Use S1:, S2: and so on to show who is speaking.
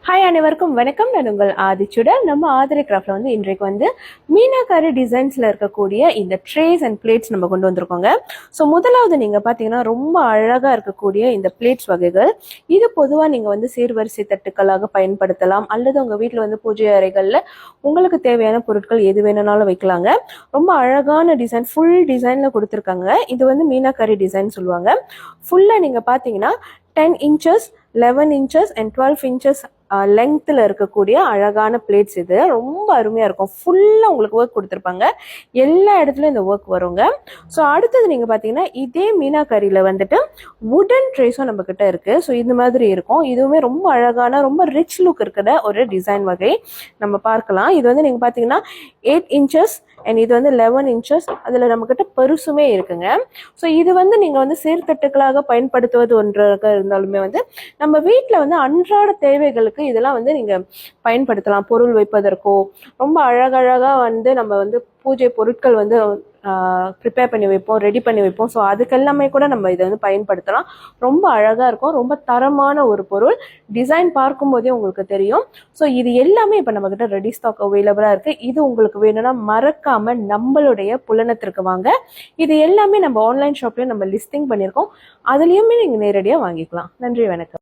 S1: Hi அனைவருக்கும் வணக்கம். நான் உங்கள் ஆதிச்சுடர். நம்ம ஆதிரி கிராஃப்ட்ல இன்றைக்கு மீனாக்காரி டிசைன்ஸ்ல இருக்கக்கூடிய இந்த ட்ரேஸ் அண்ட் பிளேட்ஸ் நம்ம கொண்டு வந்திருக்கோங்க. ஸோ முதலாவது நீங்க பாத்தீங்கன்னா ரொம்ப அழகா இருக்கக்கூடிய இந்த பிளேட்ஸ் வகைகள். இது பொதுவா நீங்க சீர்வரிசை தட்டுக்களாக பயன்படுத்தலாம், அல்லது உங்க வீட்டுல பூஜை அறைகள்ல உங்களுக்கு தேவையான பொருட்கள் எது வேணும்னாலும் வைக்கலாங்க. ரொம்ப அழகான டிசைன், ஃபுல் டிசைன்ல கொடுத்துருக்காங்க. இது மீனாக்காரி டிசைன் சொல்லுவாங்க. ஃபுல்லா நீங்க பாத்தீங்கன்னா 10 இன்ச்சஸ், 11 இன்ச்சஸ் அண்ட் 12 இன்ச்சஸ் லெங்க்த்தில் இருக்கக்கூடிய அழகான பிளேட்ஸ். இது ரொம்ப அருமையாக இருக்கும். ஃபுல்லாக உங்களுக்கு ஒர்க் கொடுத்துருப்பாங்க. எல்லா இடத்துலையும் இந்த ஒர்க் வருங்க. ஸோ அடுத்தது நீங்கள் பார்த்தீங்கன்னா இதே மீனாக்கரியில் வுடன் ட்ரேஸும் நம்மக்கிட்ட இருக்குது. ஸோ இந்த மாதிரி இருக்கும். இதுவுமே ரொம்ப அழகான, ரொம்ப ரிச் லுக் இருக்கிற ஒரு டிசைன் வகை நம்ம பார்க்கலாம். இது நீங்கள் பார்த்தீங்கன்னா 8 இன்ச்சஸ் அண்ட் இது 11 இன்ச்சஸ். அதில் நம்மக்கிட்ட பெருசுமே இருக்குங்க. ஸோ இது நீங்கள் சீர்தட்டுக்களாக பயன்படுத்துவது ஒன்றாக இருந்தாலுமே நம்ம வீட்டில் அன்றாட தேவைகளுக்கு இதெல்லாம் நீங்க பயன்படுத்தலாம். பொருள் வைப்பதற்கோ ரொம்ப அழகழகா நம்ம பூஜை பொருட்கள் ப்ரிப்பேர் பண்ணி வைப்போம், ரெடி பண்ணி வைப்போம். ஸோ அதுக்கெல்லாமே கூட நம்ம இதை பயன்படுத்தலாம். ரொம்ப அழகா இருக்கும். ரொம்ப தரமான ஒரு பொருள். டிசைன் பார்க்கும் போதே உங்களுக்கு தெரியும். ஸோ இது எல்லாமே இப்போ நம்ம கிட்ட ரெடி ஸ்டாக் அவைலபிளா இருக்கு. இது உங்களுக்கு வேணும்னா மறக்காம நம்மளுடைய புலனத்திற்கு வாங்க. இது எல்லாமே நம்ம ஆன்லைன் ஷாப்லயும் நம்ம லிஸ்டிங் பண்ணியிருக்கோம். அதுலயுமே நீங்க நேரடியாக வாங்கிக்கலாம். நன்றி, வணக்கம்.